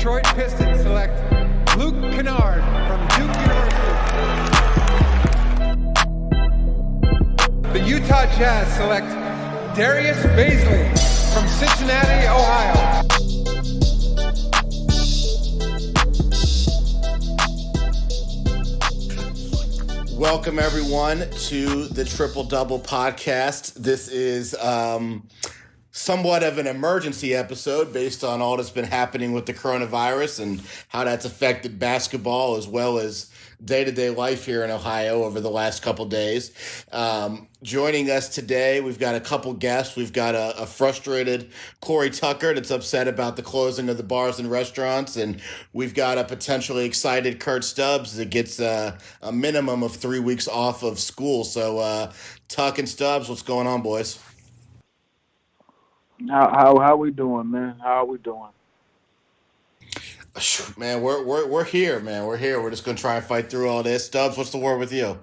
Detroit Pistons select Luke Kennard from Duke University. The Utah Jazz select Darius Baisley from Cincinnati, Ohio. Welcome, everyone, to the Triple Double podcast. This is somewhat of an emergency episode based on all that's been happening with the coronavirus and how that's affected basketball as well as day-to-day life here in Ohio over the last couple days. Joining us today, we've got a couple guests. We've got a frustrated Corey Tucker that's upset about the closing of the bars and restaurants, and we've got a potentially excited Kurt Stubbs that gets a minimum of 3 weeks off of school. So, Tuck and Stubbs, what's going on, boys? How we doing, man? How are we doing? Man, we're here, man. We're here. We're just gonna try and fight through all this. Stubbs, what's the word with you?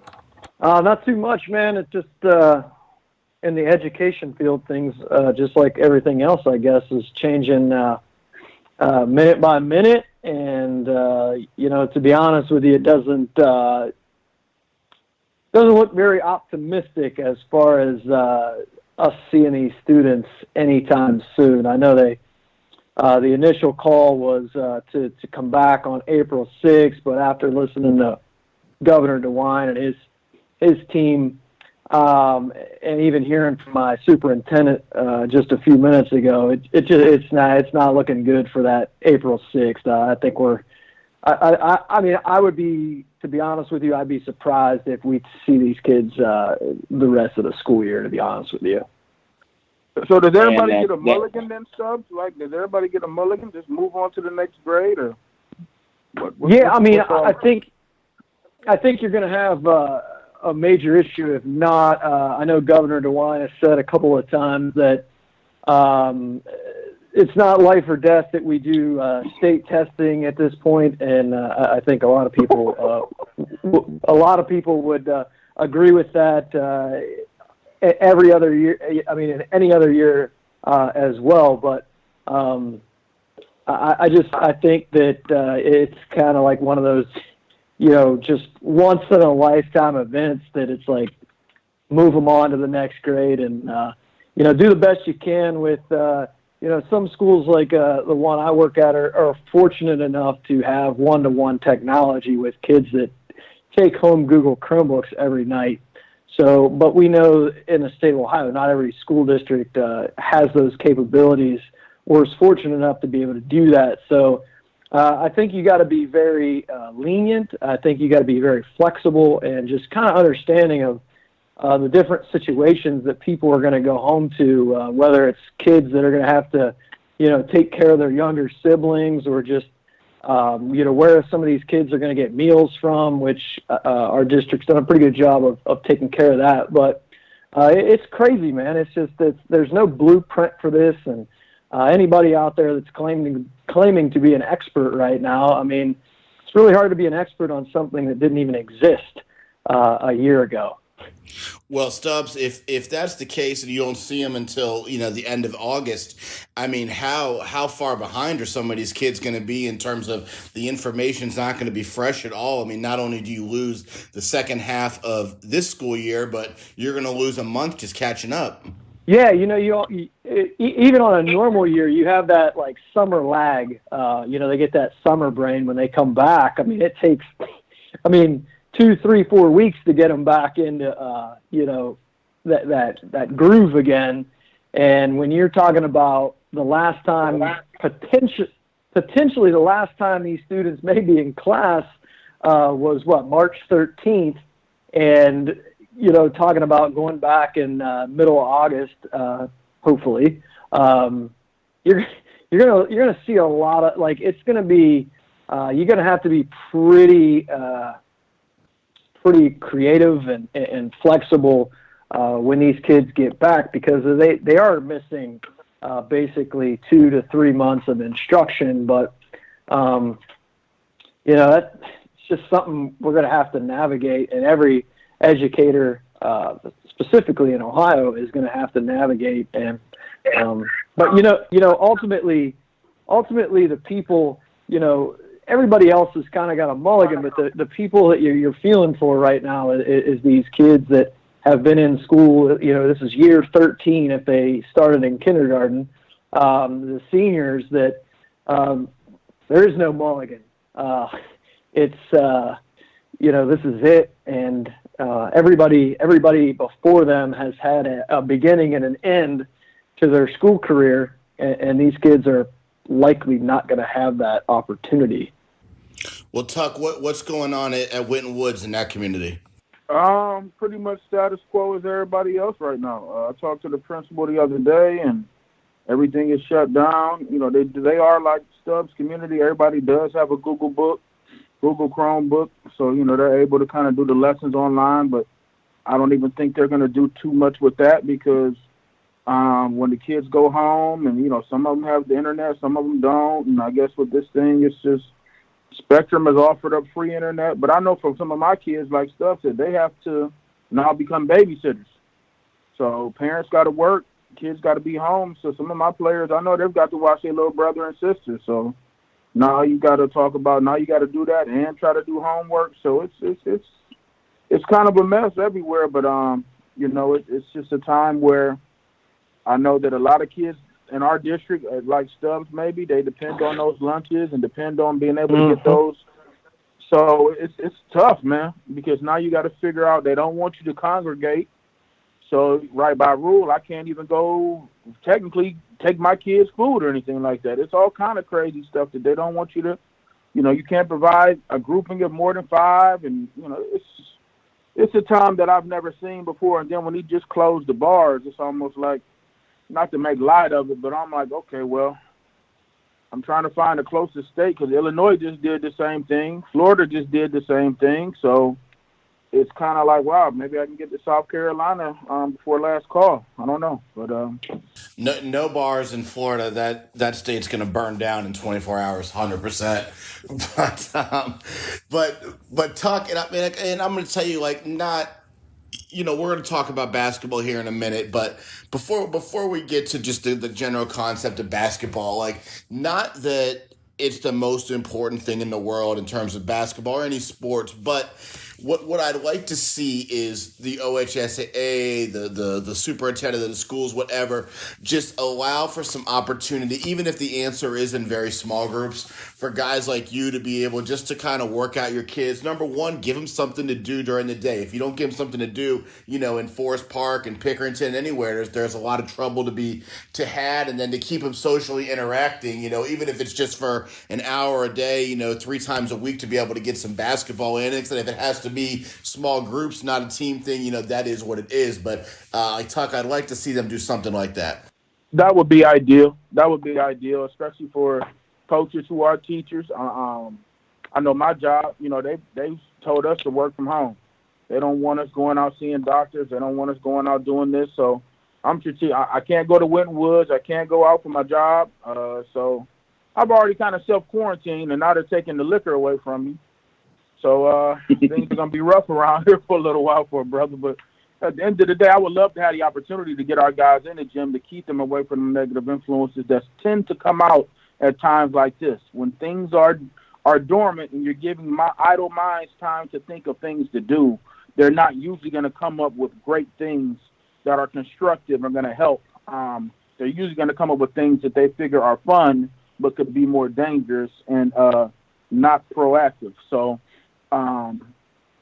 Not too much, man. It's just in the education field, things just like everything else, I guess, is changing minute by minute. And to be honest with you, it doesn't look very optimistic as far as us seeing these students anytime soon. I know the initial call was to come back on April 6th, but after listening to Governor DeWine and his team, and even hearing from my superintendent just a few minutes ago, it's not looking good for that April 6th. I think I would be, to be honest with you, I'd be surprised if we see these kids the rest of the school year, to be honest with you. So does everybody get a mulligan then, Stubbs? Like, does everybody get a mulligan? Just move on to the next grade, or I think you're going to have a major issue. If not, I know Governor DeWine has said a couple of times that it's not life or death that we do state testing at this point, and I think a lot of people would agree with that. Every other year, I mean, in any other year as well. But I think that it's kind of like one of those, just once in a lifetime events that it's like move them on to the next grade and, do the best you can with, some schools like the one I work at are fortunate enough to have one-to-one technology with kids that take home Google Chromebooks every night. So, but we know in the state of Ohio, not every school district has those capabilities or is fortunate enough to be able to do that. So I think you got to be very lenient. I think you got to be very flexible and just kind of understanding of the different situations that people are going to go home to, whether it's kids that are going to have to, take care of their younger siblings or just, where some of these kids are going to get meals from, which our district's done a pretty good job of taking care of that. But it's crazy, man. It's just that there's no blueprint for this, and anybody out there that's claiming to be an expert right now, I mean, it's really hard to be an expert on something that didn't even exist a year ago. Well, Stubbs, if that's the case and you don't see them until, the end of August, I mean, how far behind are some of these kids going to be in terms of the information's not going to be fresh at all? I mean, not only do you lose the second half of this school year, but you're going to lose a month just catching up. Yeah, even on a normal year, you have that like summer lag. They get that summer brain when they come back. I mean, it takes, 2, 3, 4 weeks to get them back into, that groove again. And when you're talking about the last time, potentially the last time these students may be in class was March 13th. And, talking about going back in middle of August, hopefully, you're gonna see a lot of, like, it's gonna be, you're gonna have to be pretty creative and flexible when these kids get back, because they are missing basically 2 to 3 months of instruction. But that's just something we're going to have to navigate, and every educator, specifically in Ohio, is going to have to navigate. And but ultimately the people everybody else has kind of got a mulligan, but the people that you're feeling for right now is these kids that have been in school. This is year 13 if they started in kindergarten. The seniors that there is no mulligan. This is it, and everybody before them has had a beginning and an end to their school career, and these kids are likely not going to have that opportunity. Well, Tuck, what's going on at Winton Woods in that community? Pretty much status quo as everybody else right now. I talked to the principal the other day, and everything is shut down. They are like Stubbs community. Everybody does have a Google Chromebook, so they're able to kind of do the lessons online. But I don't even think they're going to do too much with that because when the kids go home, and some of them have the internet, some of them don't, and I guess with this thing, it's just Spectrum has offered up free internet. But I know from some of my kids, like Stubbs said, they have to now become babysitters. So parents got to work, kids got to be home. So some of my players, I know they've got to watch their little brother and sister. So now you got to do that and try to do homework. So it's kind of a mess everywhere. But it's just a time where I know that a lot of kids in our district, like Stubbs, maybe they depend on those lunches and depend on being able to get those. So it's tough, man, because now you got to figure out they don't want you to congregate. So right by rule, I can't even go technically take my kids' food or anything like that. It's all kind of crazy stuff that they don't want you to. You can't provide a grouping of more than 5, and it's a time that I've never seen before. And then when he just closed the bars, it's almost like, not to make light of it, but I'm like, okay, well, I'm trying to find the closest state because Illinois just did the same thing. Florida just did the same thing. So it's kind of like, wow, maybe I can get to South Carolina before last call. I don't know. But no bars in Florida. That state's going to burn down in 24 hours, 100%. But Tuck, and I'm going to tell you, like, not – we're going to talk about basketball here in a minute, but before we get to just the general concept of basketball, like, not that it's the most important thing in the world in terms of basketball or any sports, but what I'd like to see is the OHSAA, the superintendent of the schools, whatever, just allow for some opportunity, even if the answer is in very small groups, for guys like you to be able just to kind of work out your kids. Number one, give them something to do during the day. If you don't give them something to do, in Forest Park and Pickerington, anywhere, there's a lot of trouble to had, and then to keep them socially interacting, even if it's just for an hour a day, 3 times a week, to be able to get some basketball innings. And if it has to be small groups, not a team thing, that is what it is. But Tuck, I'd like to see them do something like that. That would be ideal. Especially for coaches who are teachers. I know my job, they've told us to work from home. They don't want us going out seeing doctors. They don't want us going out doing this. So I can't go to Winton Woods. I can't go out for my job. So I've already kind of self-quarantined, and now they're taking the liquor away from me. So things are going to be rough around here for a little while for a brother. But at the end of the day, I would love to have the opportunity to get our guys in the gym to keep them away from the negative influences that tend to come out at times like this. When things are dormant and you're giving my idle minds time to think of things to do, they're not usually going to come up with great things that are constructive and going to help. They're usually going to come up with things that they figure are fun but could be more dangerous and not proactive. So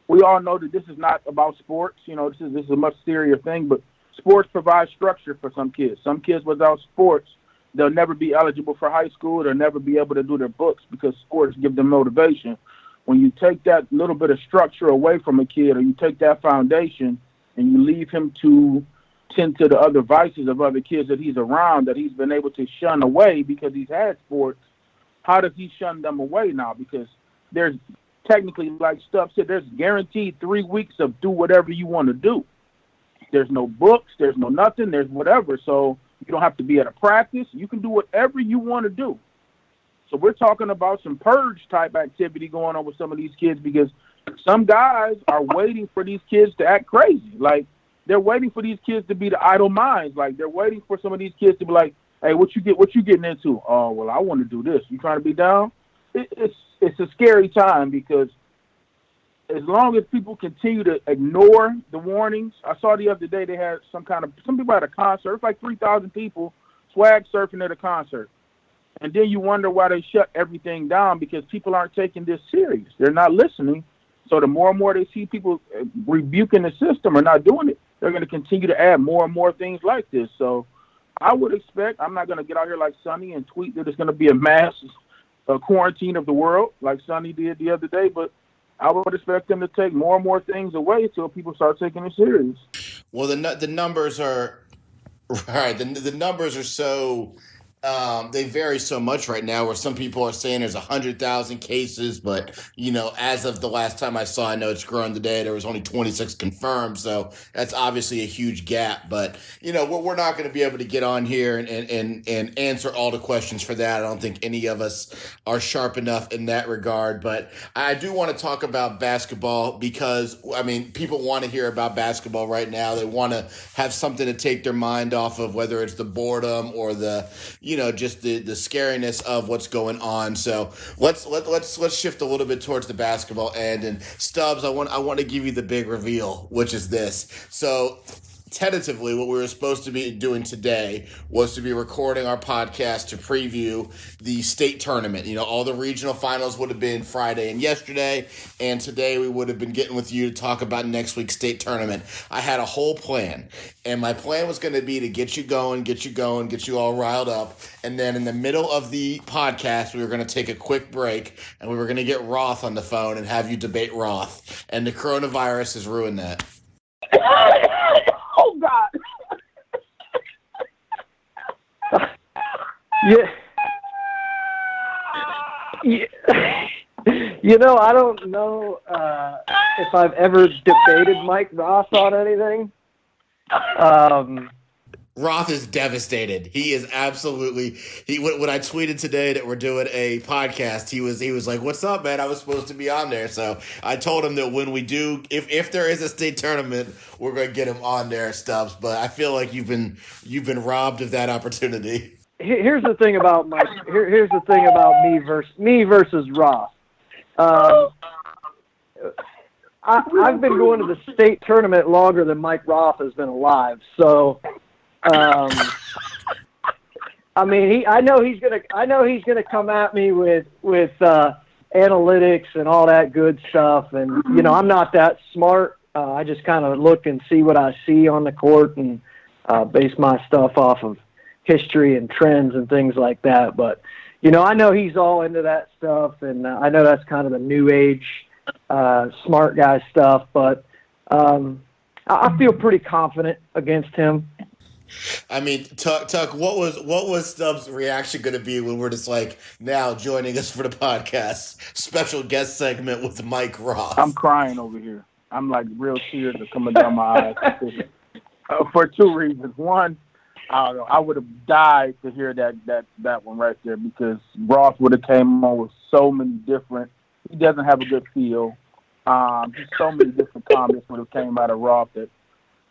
we all know that this is not about sports. This is a much serious thing, but sports provide structure for some kids. Some kids without sports, they'll never be eligible for high school. They'll never be able to do their books because sports give them motivation. When you take that little bit of structure away from a kid, or you take that foundation and you leave him to tend to the other vices of other kids that he's around, that he's been able to shun away because he's had sports, how does he shun them away now? Because there's technically, like Stubbs said, there's guaranteed 3 weeks of do whatever you want to do. There's no books, there's no nothing, there's whatever. So you don't have to be at a practice. You can do whatever you want to do. So we're talking about some purge type activity going on with some of these kids, because some guys are waiting for these kids to act crazy. Like, they're waiting for these kids to be the idle minds. Like, they're waiting for some of these kids to be like, hey, what you getting into? Oh, well, I want to do this. You trying to be down? it's a scary time because as long as people continue to ignore the warnings, I saw the other day they had some people at a concert. It's like 3,000 people swag surfing at a concert. And then you wonder why they shut everything down because people aren't taking this serious. They're not listening. So the more and more they see people rebuking the system or not doing it, they're going to continue to add more and more things like this. So I would expect, I'm not going to get out here like Sonny and tweet that it's going to be a mass quarantine of the world like Sonny did the other day, but I would expect them to take more and more things away until people start taking it serious. Well, the numbers are right. The numbers are so they vary so much right now. Where some people are saying there's 100,000 cases, but as of the last time I saw, I know it's grown today. There was only 26 confirmed, so that's obviously a huge gap. But we're not going to be able to get on here and answer all the questions for that. I don't think any of us are sharp enough in that regard. But I do want to talk about basketball because people want to hear about basketball right now. They want to have something to take their mind off of, whether it's the boredom or the just the scariness of what's going on. So let's shift a little bit towards the basketball end. And Stubbs, I want to give you the big reveal, which is this. So tentatively, what we were supposed to be doing today was to be recording our podcast to preview the state tournament. All the regional finals would have been Friday and yesterday, and today we would have been getting with you to talk about next week's state tournament. I had a whole plan, and my plan was going to be to get you going, get you all riled up, and then in the middle of the podcast, we were going to take a quick break, and we were going to get Roth on the phone and have you debate Roth, and the coronavirus has ruined that. Oh, God. Yeah. I don't know if I've ever debated Mike Roth on anything. Roth is devastated. He is absolutely. When I tweeted today that we're doing a podcast, he was like, "What's up, man? I was supposed to be on there." So I told him that when we do, if there is a state tournament, we're going to get him on there, Stubbs. But I feel like you've been robbed of that opportunity. Here's the thing about Mike. Here's the thing about me versus Roth. I've been going to the state tournament longer than Mike Roth has been alive. So. I know he's gonna come at me with analytics and all that good stuff, and I'm not that smart. I just kind of look and see what I see on the court and base my stuff off of history and trends and things like that. But I know he's all into that stuff, and I know that's kind of the new age smart guy stuff. But I feel pretty confident against him. Tuck, what was Stubbs' reaction going to be when we're just like, now joining us for the podcast, special guest segment with Mike Roth? I'm crying over here. I'm like real tears are coming down my eyes for two reasons. One, I don't know, I would have died to hear that one right there because Roth would have came on with so many different. He doesn't have a good feel. Just so many different comments would have came out of Roth that.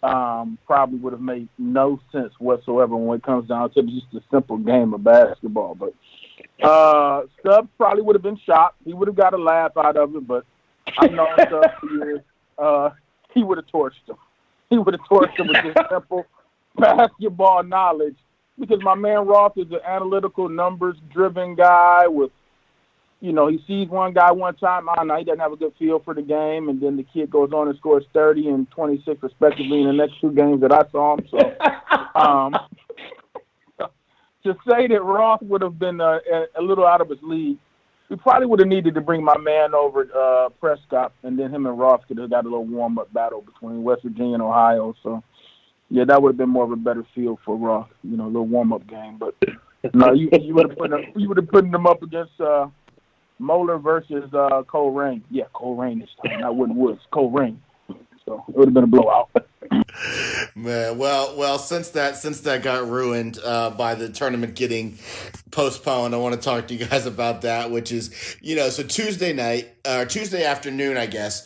Probably would have made no sense whatsoever when it comes down to just a simple game of basketball. But Stubbs probably would have been shocked. He would have got a laugh out of it, but I've known Stubbs for years. He would have torched him. He would have torched him with just simple basketball knowledge because my man Roth is an analytical, numbers-driven guy with he sees one guy one time, he doesn't have a good feel for the game, and then the kid goes on and scores 30 and 26 respectively in the next two games that I saw him. So to say that Roth would have been a little out of his league, we probably would have needed to bring my man over Prescott, and then him and Roth could have got a little warm-up battle between West Virginia and Ohio. So, yeah, that would have been more of a better feel for Roth, a little warm-up game. But no, you would have put them up against Moeller versus Cole Rain. Yeah, Cole Rain this time. Not Wooden Woods. Cole Rain. So it would have been a blowout. Man, well, since that got ruined by the tournament getting postponed, I want to talk to you guys about that, which is, so Tuesday afternoon, I guess,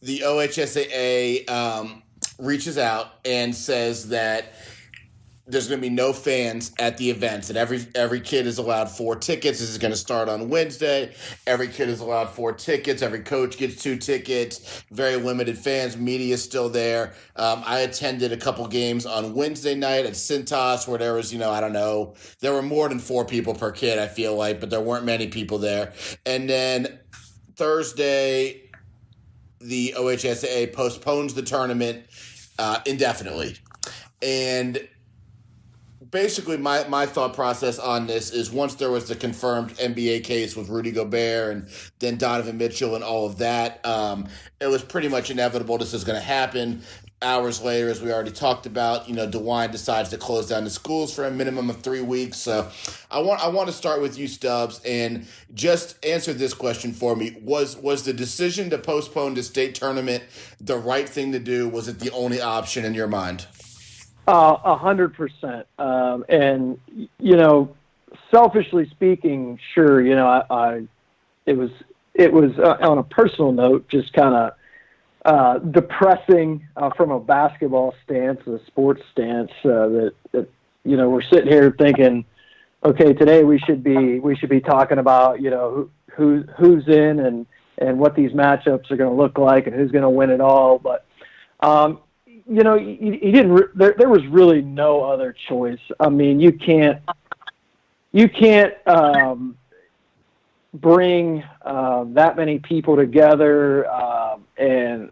the OHSAA reaches out and says that there's going to be no fans at the events, and every kid is allowed 4 tickets. This is going to start on Wednesday. Every kid is allowed 4 tickets. Every coach gets 2 tickets. Very limited fans. Media is still there. I attended a couple games on Wednesday night at Cintas where there was, I don't know, there were more than 4 people per kid, I feel like, but there weren't many people there. And then Thursday, the OHSAA postpones the tournament indefinitely. And basically, my thought process on this is once there was the confirmed NBA case with Rudy Gobert and then Donovan Mitchell and all of that, it was pretty much inevitable this is going to happen. Hours later, as we already talked about, DeWine decides to close down the schools for a minimum of 3 weeks. So I want to start with you, Stubbs, and just answer this question for me. Was the decision to postpone the state tournament the right thing to do? Was it the only option in your mind? 100%. And, selfishly speaking, sure, it was on a personal note, just kind of depressing from a basketball stance, a sports stance, that we're sitting here thinking, okay, today we should be talking about, who's in and what these matchups are going to look like and who's going to win it all. But, he didn't. There was really no other choice. I mean, you can't bring that many people together, and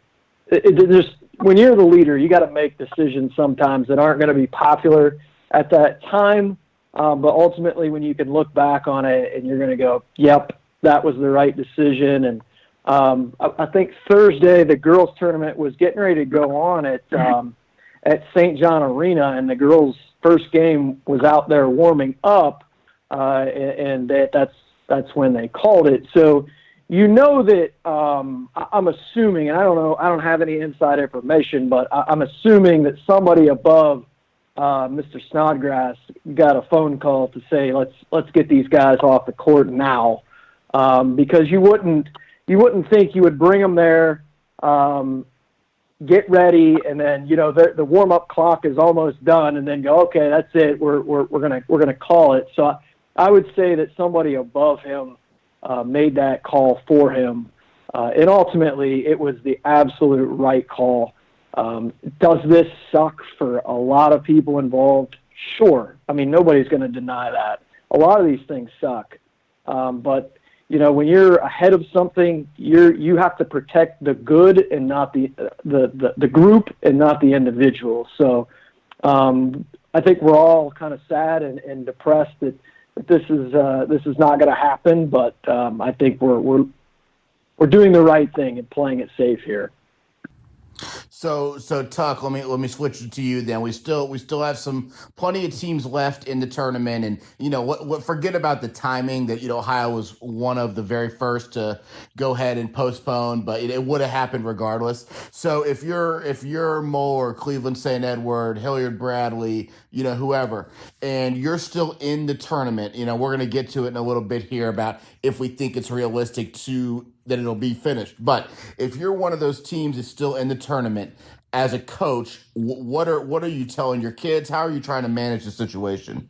just when you're the leader, you got to make decisions sometimes that aren't going to be popular at that time. But ultimately, when you can look back on it and you're going to go, "Yep, that was the right decision," and I think Thursday the girls' tournament was getting ready to go on at St. John Arena, and the girls' first game was out there warming up, and that's when they called it. So that I'm assuming, and I don't know, I don't have any inside information, but I'm assuming that somebody above Mr. Snodgrass got a phone call to say let's get these guys off the court now, because you wouldn't think you would bring them there, get ready, and then the warm up clock is almost done, and then go, okay, that's it. We're gonna call it. So I would say that somebody above him made that call for him, and ultimately it was the absolute right call. Does this suck for a lot of people involved? Sure. I mean, nobody's going to deny that. A lot of these things suck, but when you're ahead of something, you have to protect the good and not the group and not the individual. So I think we're all kind of sad and depressed that this is not going to happen. But I think we're doing the right thing and playing it safe here. So Tuck, let me switch it to you then. We still have plenty of teams left in the tournament, and what forget about the timing that Ohio was one of the very first to go ahead and postpone, but it would have happened regardless. So if you're Mole or Cleveland St. Edward, Hilliard Bradley, whoever, and you're still in the tournament, we're gonna get to it in a little bit here about if we think it's realistic that it'll be finished. But if you're one of those teams that's still in the tournament, as a coach, what are you telling your kids? How are you trying to manage the situation?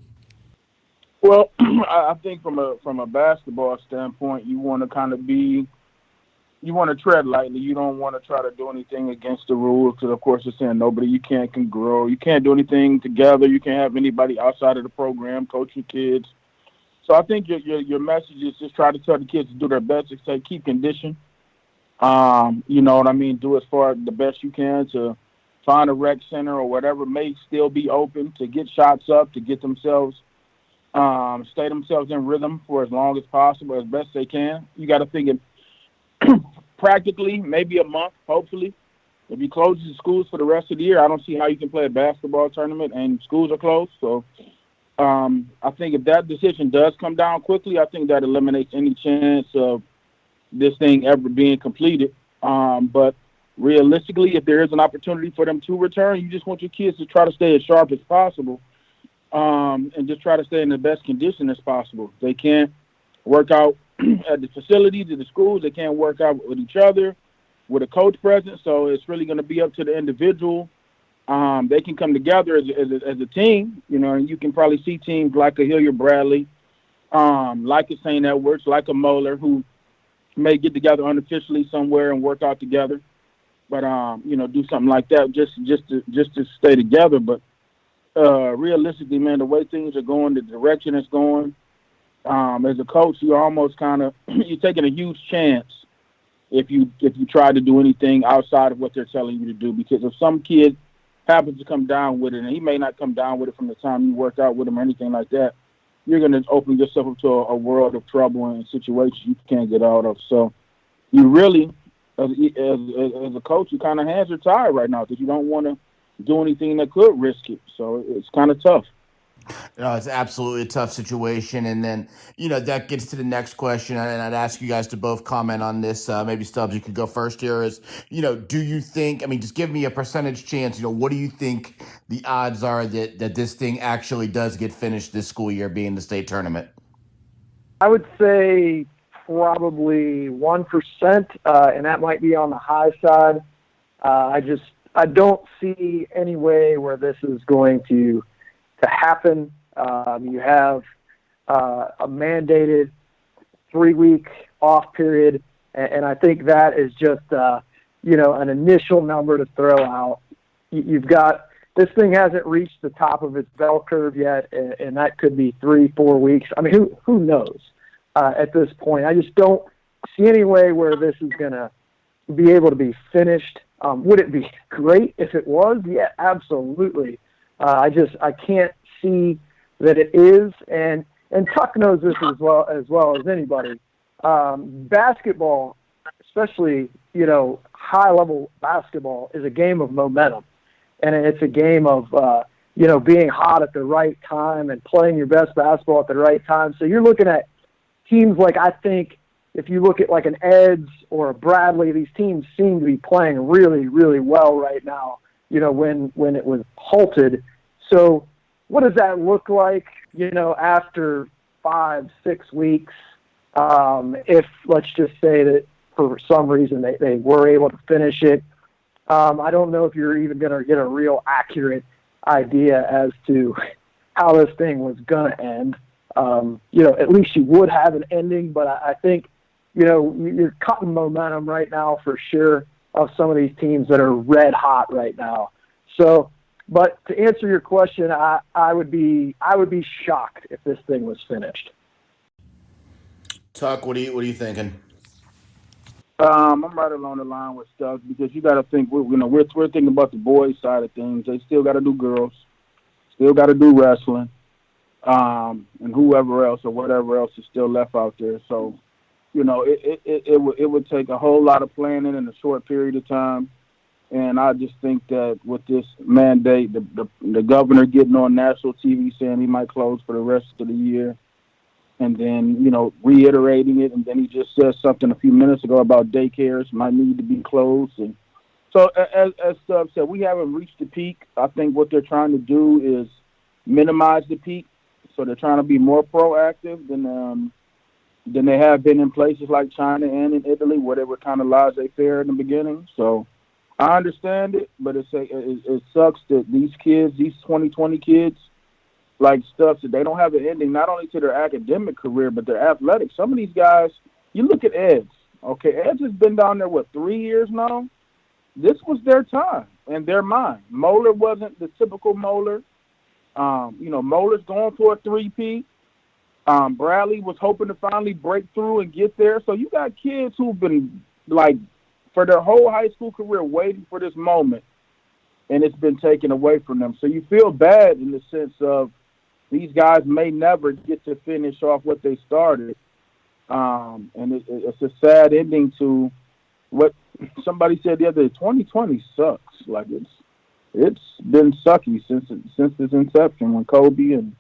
Well, I think from a basketball standpoint, you want to tread lightly. You don't want to try to do anything against the rules, because of course it's saying you can grow. You can't do anything together. You can't have anybody outside of the program coaching kids. So I think your message is just try to tell the kids to do their best, to say keep condition. You know what I mean? Do as far the best you can to find a rec center or whatever may still be open, to get shots up, to get themselves, stay themselves in rhythm for as long as possible, as best they can. You got to think it practically, maybe a month, hopefully. If you close the schools for the rest of the year, I don't see how you can play a basketball tournament and schools are closed. So I think if that decision does come down quickly, I think that eliminates any chance of this thing ever being completed. But realistically, if there is an opportunity for them to return, you just want your kids to try to stay as sharp as possible, and just try to stay in the best condition as possible. They can't work out at the facilities, at the schools. They can't work out with each other, with a coach present. So it's really going to be up to the individual they can come together as a team, and you can probably see teams like a Hilliard Bradley, like a St. Edwards, like a Moeller, who may get together unofficially somewhere and work out together. But do something like that just to stay together. But realistically, man, the way things are going, the direction it's going, as a coach, you're almost kind of you're taking a huge chance if you try to do anything outside of what they're telling you to do. Because if some kid happens to come down with it, and he may not come down with it from the time you work out with him or anything like that, you're going to open yourself up to a world of trouble and situations you can't get out of. So you really, as a coach, your kind of hands are tied right now because you don't want to do anything that could risk it. So it's kind of tough. No, it's absolutely a tough situation. And then, that gets to the next question. And I'd ask you guys to both comment on this. Maybe Stubbs, you could go first here is, do you think, just give me a percentage chance, what do you think the odds are that this thing actually does get finished this school year being the state tournament? I would say probably 1%, and that might be on the high side. I don't see any way where this is going to happen. You have a mandated 3-week off period, and I think that is just an initial number to throw out. You've got this thing hasn't reached the top of its bell curve yet, and that could be 3-4 weeks. Who knows at this point? I just don't see any way where this is going to be able to be finished. Would it be great if it was? Yeah, absolutely. I can't see that it is, and Tuck knows this as well as anybody. Basketball, especially high level basketball, is a game of momentum, and it's a game of being hot at the right time and playing your best basketball at the right time. So you're looking at teams like, I think if you look at like an Eds or a Bradley, these teams seem to be playing really, really well right now. When it was halted. So what does that look like, after 5-6 weeks? If, let's just say that for some reason they were able to finish it, I don't know if you're even going to get a real accurate idea as to how this thing was going to end. At least you would have an ending, but I think, you're cutting momentum right now for sure of some of these teams that are red hot right now. So, but to answer your question, I would be shocked if this thing was finished. Tuck, what are you thinking? I'm right along the line with Stubbs because you got to think we're thinking about the boys' side of things. They still got to do girls, still got to do wrestling, and whoever else or whatever else is still left out there. So, it would take a whole lot of planning in a short period of time. And I just think that with this mandate, the governor getting on national TV saying he might close for the rest of the year, and then, reiterating it, and then he just said something a few minutes ago about daycares might need to be closed. And so, as Stubbs said, we haven't reached the peak. I think what they're trying to do is minimize the peak. So they're trying to be more proactive than they have been in places like China and in Italy, where they were kind of laissez-faire in the beginning. So I understand it, but it sucks that these kids, these 2020 kids, like stuff, that they don't have an ending not only to their academic career, but their athletics. Some of these guys, you look at Eds. Okay, Eds has been down there, 3 years now? This was their time and their mind. Moeller wasn't the typical Moeller. Moeller's going for a 3-peat. Bradley was hoping to finally break through and get there. So you got kids who've been, for their whole high school career waiting for this moment, and it's been taken away from them. So you feel bad in the sense of these guys may never get to finish off what they started. And it's a sad ending to what somebody said the other day. 2020 sucks. It's been sucky since its inception when Kobe and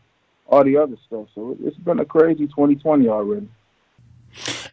all the other stuff. So it's been a crazy 2020 already.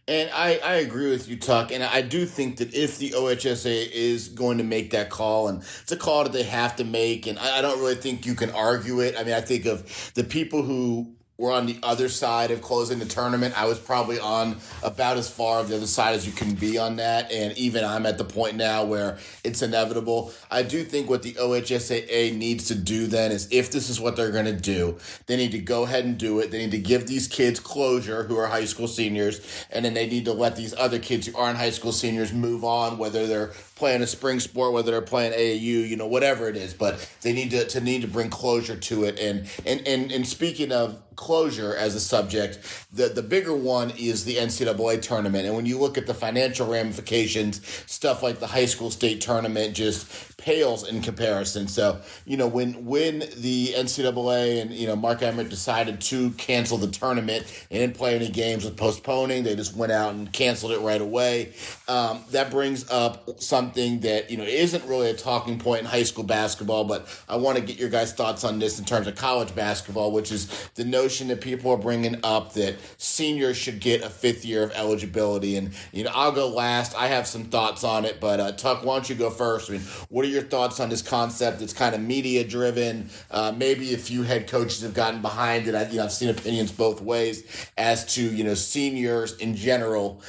And I agree with you, Tuck. And I do think that if the OHSAA is going to make that call, and it's a call that they have to make, and I don't really think you can argue it. I think of the people who were on the other side of closing the tournament. I was probably on about as far of the other side as you can be on that, and even I'm at the point now where it's inevitable. I do think what the OHSAA needs to do then is, if this is what they're going to do, they need to go ahead and do it. They need to give these kids closure who are high school seniors, and then they need to let these other kids who aren't high school seniors move on, whether they're playing a spring sport, whether they're playing AAU, whatever it is. But they need to bring closure to it. And speaking of closure as a subject, the bigger one is the NCAA tournament. And when you look at the financial ramifications, stuff like the high school state tournament just pales in comparison. So, when the NCAA and, Mark Emmert decided to cancel the tournament and didn't play any games with postponing, they just went out and canceled it right away. That brings up something that, isn't really a talking point in high school basketball, but I want to get your guys' thoughts on this in terms of college basketball, which is the notion that people are bringing up that seniors should get a fifth year of eligibility. And, I'll go last. I have some thoughts on it, but Tuck, why don't you go first? What are your thoughts on this concept? It's kind of media driven. Maybe a few head coaches have gotten behind it. I've seen opinions both ways as to, seniors in general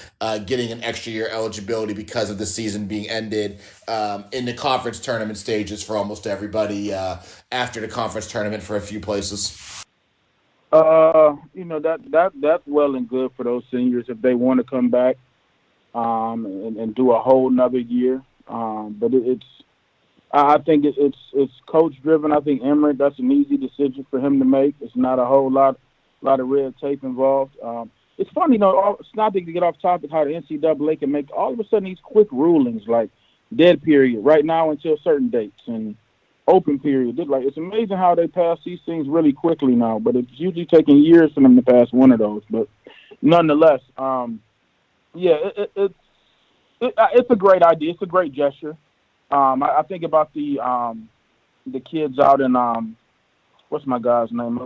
getting an extra year eligibility because of the season being ended in the conference tournament stages for almost everybody, after the conference tournament for a few places. That's well and good for those seniors if they want to come back and do a whole nother year. But I think it's coach driven. I think Emmert, that's an easy decision for him to make. It's not a whole lot of red tape involved. It's funny, it's not to get off topic how the NCAA can make all of a sudden these quick rulings like dead period right now until certain dates and open period. It's amazing how they pass these things really quickly now, but it's usually taking years for them to pass one of those. But nonetheless, it's a great idea. It's a great gesture. I think about the kids out in what's my guy's name?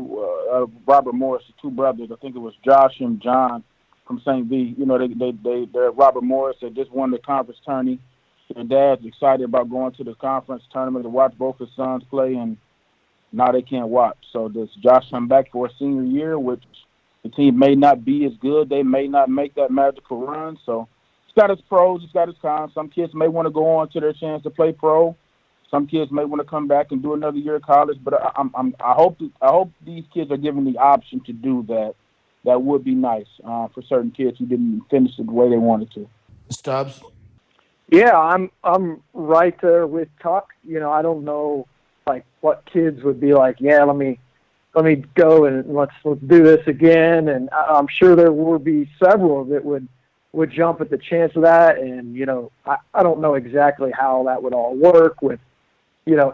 Robert Morris, the two brothers. I think it was Josh and John from St. V. They're Robert Morris. They just won the conference tourney. Their dad's excited about going to the conference tournament to watch both his sons play, and now they can't watch. So does Josh come back for a senior year, which the team may not be as good. They may not make that magical run. So it's got its pros, it's got its cons. Some kids may want to go on to their chance to play pro. Some kids may want to come back and do another year of college. But I hope these kids are given the option to do that. That would be nice for certain kids who didn't finish it the way they wanted to. Stubbs? Yeah, I'm right there with Tuck. I don't know what kids would be like. Yeah, let me go and let's do this again. And I'm sure there will be several that would jump at the chance of that. And I don't know exactly how that would all work with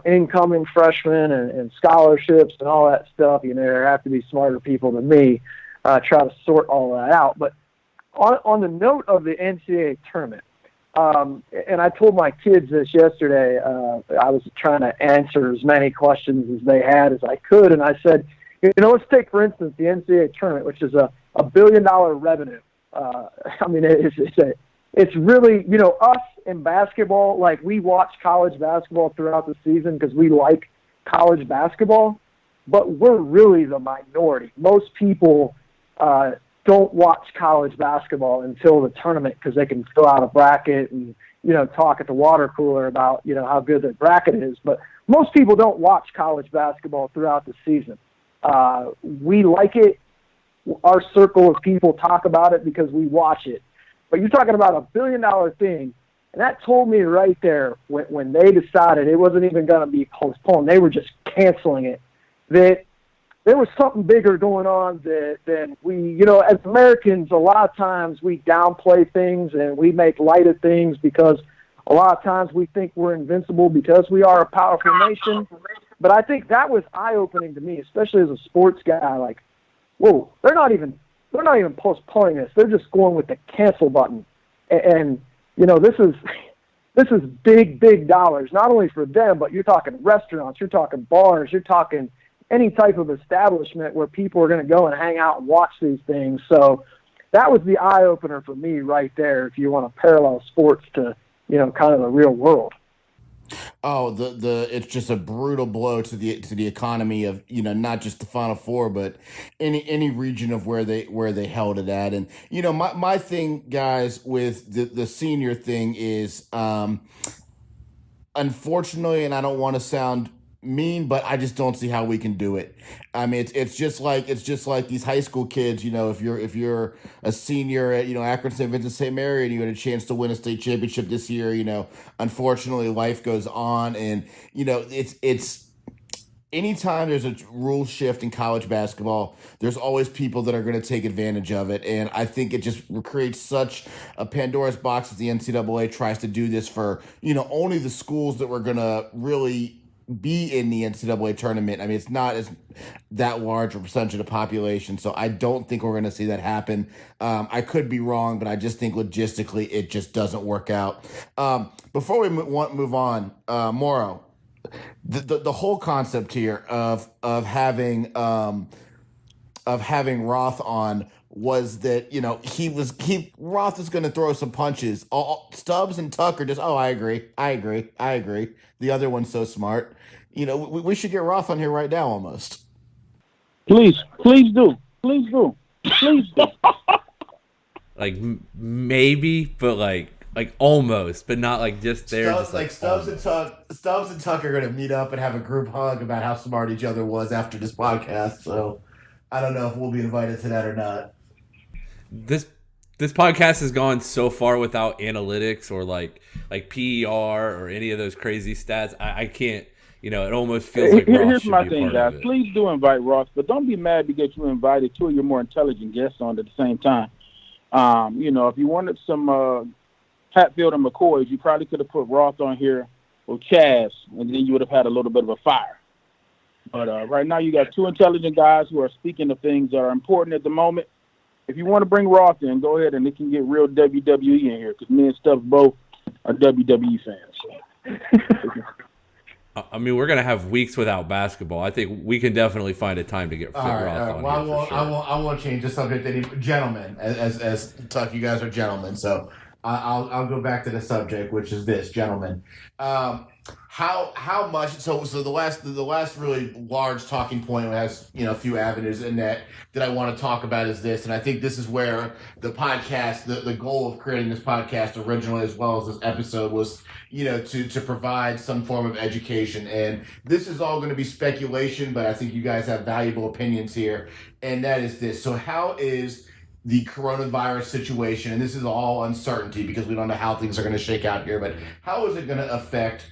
incoming freshmen and scholarships and all that stuff. There have to be smarter people than me try to sort all that out. But on the note of the NCAA tournament. And I told my kids this yesterday. I was trying to answer as many questions as they had as I could. And I said, let's take, for instance, the NCAA tournament, which is a $1 billion revenue. It's really, us in basketball, we watch college basketball throughout the season because we like college basketball, but we're really the minority. Most people don't watch college basketball until the tournament because they can fill out a bracket and, talk at the water cooler about, how good their bracket is. But most people don't watch college basketball throughout the season. We like it. Our circle of people talk about it because we watch it. But you're talking about $1 billion thing, and that told me right there when they decided it wasn't even going to be postponed, they were just canceling it, that there was something bigger going on than we, as Americans, a lot of times we downplay things and we make light of things because a lot of times we think we're invincible because we are a powerful nation. But I think that was eye-opening to me, especially as a sports guy. Whoa, they're not even postponing this. They're just going with the cancel button. And this is big dollars, not only for them, but you're talking restaurants, you're talking bars, you're talking any type of establishment where people are going to go and hang out and watch these things. So that was the eye-opener for me right there if you want to parallel sports to, kind of the real world. Oh, it's just a brutal blow to the economy of, not just the Final Four, but any region of where they held it at. And my thing, guys, with the senior thing is, unfortunately, and I don't want to sound mean, but I just don't see how we can do it. I mean, it's just like these high school kids. If you're a senior at Akron St. Vincent St. Mary and you had a chance to win a state championship this year, unfortunately life goes on, and it's anytime there's a rule shift in college basketball, there's always people that are going to take advantage of it. And I think it just creates such a Pandora's box that the NCAA tries to do this for, only the schools that were going to really be in the NCAA tournament. I mean, it's not as that large a percentage of the population, so I don't think we're going to see that happen. I could be wrong, but I just think logistically it just doesn't work out. Before we move on, Morrow, the whole concept here of having Roth on was that Roth is going to throw some punches. Stubbs and Tucker just I agree. The other one's so smart. We should get Roth on here right now almost. Please do. Like maybe, but like almost, but not like just there. Stubbs and Tucker are going to meet up and have a group hug about how smart each other was after this podcast. So I don't know if we'll be invited to that or not. This podcast has gone so far without analytics or like PER or any of those crazy stats. I can't. It almost feels like Ross here's should my be a thing, part guys. of it. Please do invite Ross, but don't be mad because you invited two of your more intelligent guests on at the same time. If you wanted some Hatfield and McCoys, you probably could have put Roth on here or Chaz, and then you would have had a little bit of a fire. But right now you got two intelligent guys who are speaking of things that are important at the moment. If you want to bring Roth in, go ahead and it can get real WWE in here because me and Stubbs both are WWE fans. So. I mean, we're gonna have weeks without basketball. I think we can definitely find a time to get Roth on. Well, here I won't change the subject. Gentlemen, as Tuck, you guys are gentlemen, so I'll go back to the subject, which is this, gentlemen. How much? So the last really large talking point has a few avenues in that I want to talk about is this, and I think this is where the podcast, the goal of creating this podcast originally, as well as this episode, was to provide some form of education. And this is all going to be speculation, but I think you guys have valuable opinions here, and that is this. So how is the coronavirus situation, and this is all uncertainty because we don't know how things are going to shake out here, but how is it going to affect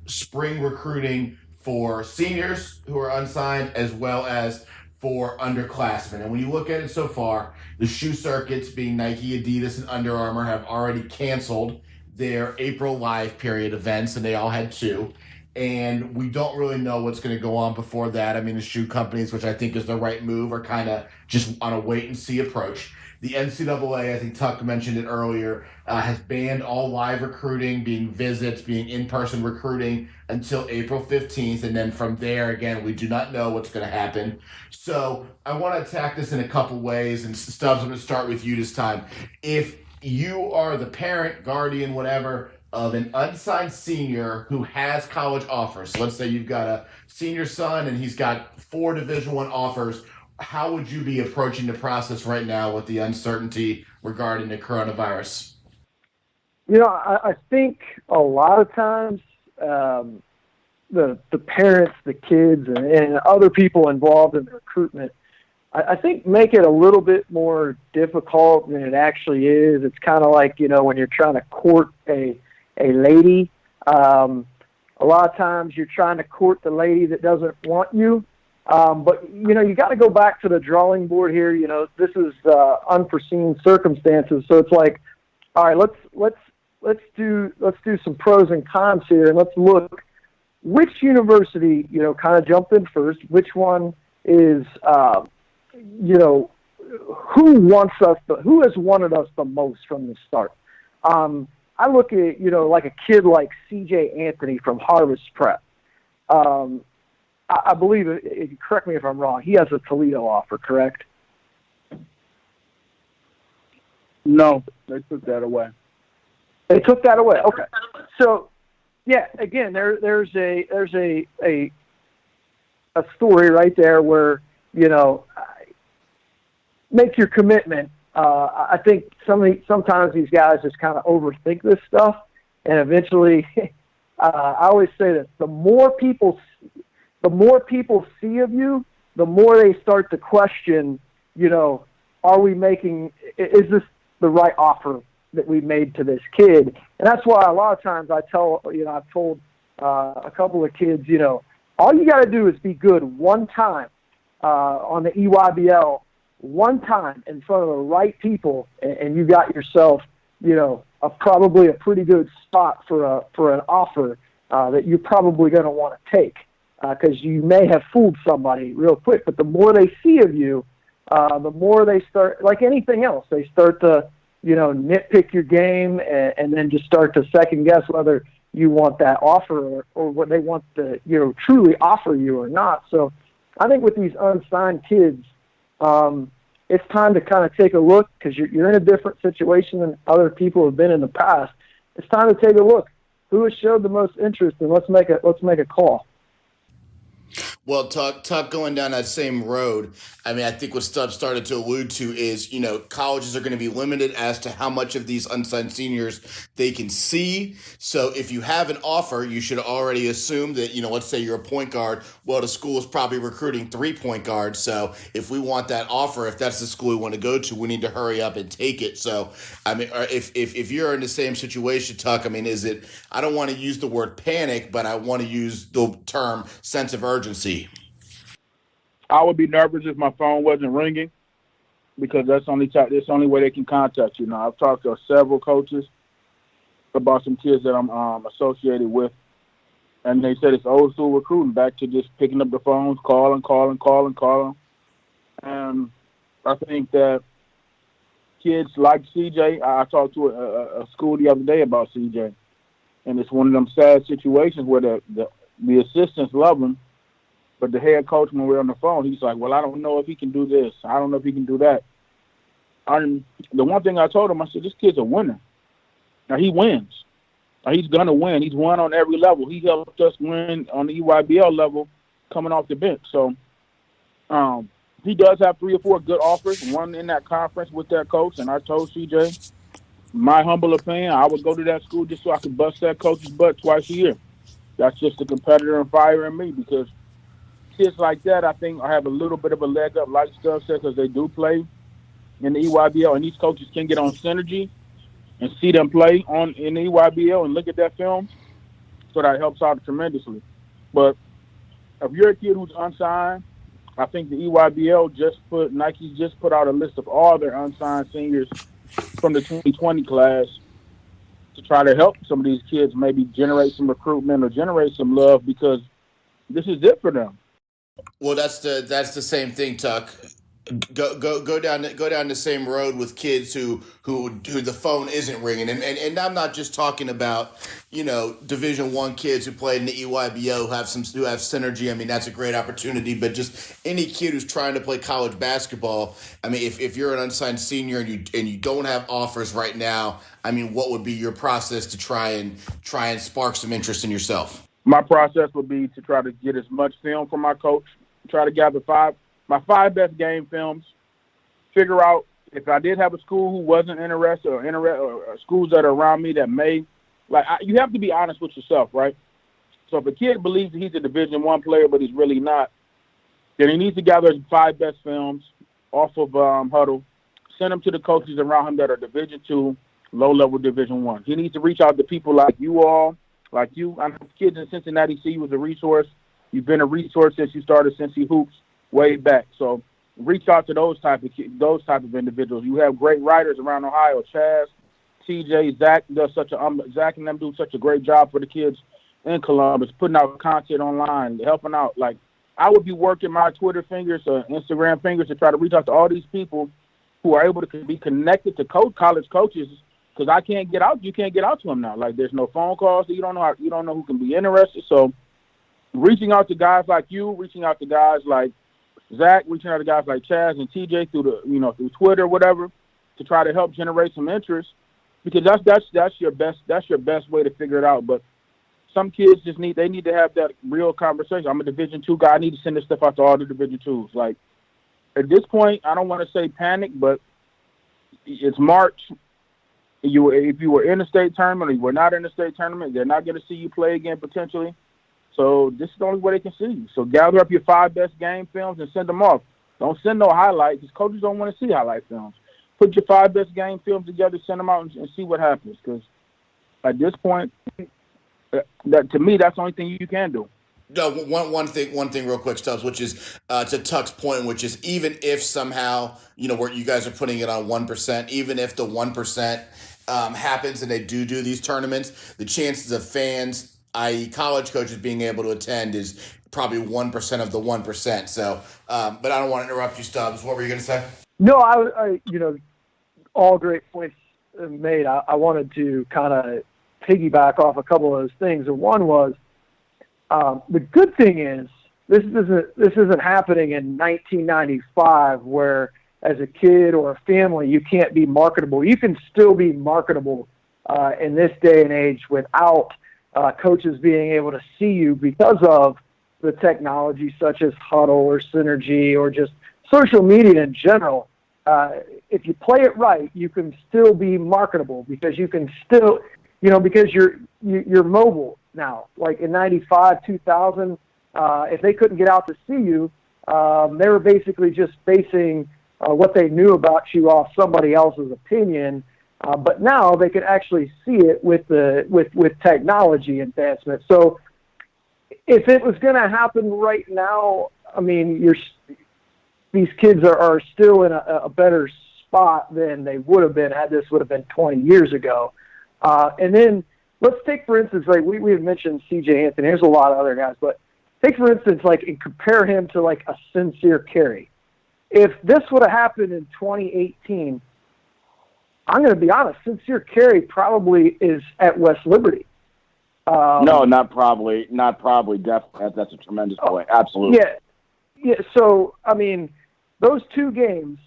spring recruiting for seniors who are unsigned as well as for underclassmen? And when you look at it so far, the shoe circuits, being Nike, Adidas, and Under Armour, have already canceled their April live period events, and they all had two. And we don't really know what's going to go on before that. I mean, the shoe companies, which I think is the right move, are kind of just on a wait-and-see approach. The NCAA, I think Tuck mentioned it earlier, has banned all live recruiting, being visits, being in-person recruiting until April 15th. And then from there, again, we do not know what's going to happen. So I want to attack this in a couple ways. And Stubbs, I'm going to start with you this time. If you are the parent, guardian, whatever, of an unsigned senior who has college offers, so let's say you've got a senior son and he's got 4 Division I offers, how would you be approaching the process right now with the uncertainty regarding the coronavirus? I think a lot of times the parents, the kids, and other people involved in the recruitment, I think make it a little bit more difficult than it actually is. It's kind of like, when you're trying to court a lady. A lot of times you're trying to court the lady that doesn't want you. But you got to go back to the drawing board here. This is unforeseen circumstances. So it's like, all right, let's do some pros and cons here, and let's look which university, kind of jump in first. Which one is, who has wanted us the most from the start? I look at, like a kid like C.J. Anthony from Harvest Prep. I believe, correct me if I'm wrong, he has a Toledo offer, correct? No, they took that away. They took that away. Okay. So Yeah, again, there's a story right there where, make your commitment. I think sometimes these guys just kind of overthink this stuff, and eventually, I always say that the more people see of you, the more they start to question, are we making, is this the right offer that we made to this kid? And that's why a lot of times I've told a couple of kids, all you got to do is be good one time on the EYBL, one time in front of the right people, and you got yourself, probably a pretty good spot for an offer that you're probably going to want to take, because you may have fooled somebody real quick. But the more they see of you, the more they start, like anything else, they start to, nitpick your game and then just start to second guess whether you want that offer or what they want to, truly offer you or not. So I think with these unsigned kids, it's time to kind of take a look, because you're in a different situation than other people have been in the past. It's time to take a look. Who has showed the most interest, and let's make a call. Well, Tuck, going down that same road, I mean, I think what Stubbs started to allude to is, colleges are going to be limited as to how much of these unsigned seniors they can see. So if you have an offer, you should already assume that, let's say you're a point guard. Well, the school is probably recruiting 3 point guards. So if we want that offer, if that's the school we want to go to, we need to hurry up and take it. So, I mean, if you're in the same situation, Tuck, I mean, I don't want to use the word panic, but I want to use the term sense of urgency. I would be nervous if my phone wasn't ringing, because that's the only way they can contact you. Now, I've talked to several coaches about some kids that I'm associated with, and they said it's old school recruiting, back to just picking up the phones, calling. And I think that kids like CJ, I talked to a school the other day about CJ, and it's one of them sad situations where the assistants love him, but the head coach, when we're on the phone, he's like, well, I don't know if he can do this. I don't know if he can do that. The one thing I told him, I said, this kid's a winner. Now, he wins. Now, he's going to win. He's won on every level. He helped us win on the EYBL level coming off the bench. So he does have 3 or 4 good offers, one in that conference with that coach. And I told CJ, my humble opinion, I would go to that school just so I could bust that coach's butt twice a year. That's just the competitor and fire in me, because kids like that, I think, I have a little bit of a leg up, like Stubbs said, because they do play in the EYBL, and these coaches can get on Synergy and see them play in the EYBL and look at that film, so that helps out tremendously. But if you're a kid who's unsigned, I think the EYBL Nike just put out a list of all their unsigned seniors from the 2020 class to try to help some of these kids maybe generate some recruitment or generate some love, because this is it for them. Well, that's the same thing, Tuck. Go down the same road with kids who the phone isn't ringing, and I'm not just talking about Division I kids who play in the EYBO who have Synergy. I mean, that's a great opportunity, but just any kid who's trying to play college basketball. I mean, if you're an unsigned senior and you don't have offers right now, I mean, what would be your process to try and spark some interest in yourself? My process would be to try to get as much film from my coach, try to gather my 5 best game films, figure out if I did have a school who wasn't interested or schools that are around me that may, you have to be honest with yourself, right? So if a kid believes that he's a Division I player but he's really not, then he needs to gather his 5 best films off of Huddle, send them to the coaches around him that are Division II, low-level Division I. He needs to reach out to people like you all, like you. I know kids in Cincinnati see you as a resource. You've been a resource since you started Cincy Hoops way back. So reach out to those type of individuals. You have great writers around Ohio. Chaz, TJ, Zach Zach and them do such a great job for the kids in Columbus, putting out content online, helping out. Like, I would be working my Twitter fingers or Instagram fingers to try to reach out to all these people who are able to be connected to college coaches, because I can't get out. You can't get out to them now. Like, there's no phone calls. So you don't know who can be interested. So reaching out to guys like you, reaching out to guys like Zach, reaching out to guys like Chaz and TJ through Twitter, whatever, to try to help generate some interest, because that's your best way to figure it out. But some kids just need to have that real conversation. I'm a Division II guy. I need to send this stuff out to all the Division IIs. Like, at this point, I don't want to say panic, but it's March. If you were in a state tournament or you were not in a state tournament, they're not going to see you play again potentially. So this is the only way they can see you. So gather up your 5 best game films and send them off. Don't send no highlights because coaches don't want to see highlight films. Put your 5 best game films together, send them out, and see what happens. Because at this point, to me, that's the only thing you can do. No, one thing real quick, Stubbs, which is to Tuck's point, which is even if somehow, where you guys are putting it on 1%, even if the 1% happens and they do these tournaments, the chances of fans, i.e. college coaches, being able to attend is probably 1% of the 1%. So, but I don't want to interrupt you, Stubbs. What were you going to say? No, I all great points made. I wanted to kind of piggyback off a couple of those things. And one was, the good thing is this isn't happening in 1995 where as a kid or a family you can't be marketable. You can still be marketable in this day and age without coaches being able to see you because of the technology such as Huddle or Synergy or just social media in general. If you play it right, you can still be marketable because you can still, because you're mobile now. Like in 95, 2000, if they couldn't get out to see you, they were basically just basing what they knew about you off somebody else's opinion. But now they can actually see it with technology advancement. So if it was going to happen right now, I mean, these kids are still in a better spot than they would have been had this would have been 20 years ago. And then let's take, for instance, like we had mentioned C.J. Anthony. There's a lot of other guys, but take, for instance, like, and compare him to like a Sincere Carey. If this would have happened in 2018, I'm going to be honest, Sincere Carey probably is at West Liberty. No, not probably. Definitely. That's a tremendous point. Absolutely. Yeah. So, I mean, those 2 games,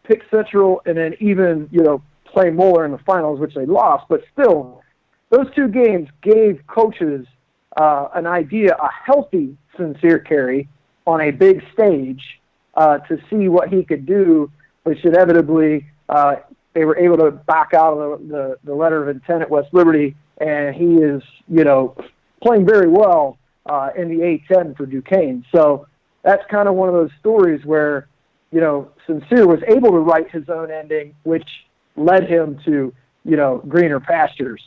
Pick Central and then even, play Moeller in the finals, which they lost, but still, those 2 games gave coaches an idea, a healthy Sincere Carey on a big stage to see what he could do, which inevitably they were able to back out of the letter of intent at West Liberty, and he is, playing very well in the A-10 for Duquesne. So that's kind of one of those stories where, Sincere was able to write his own ending, which led him to, greener pastures.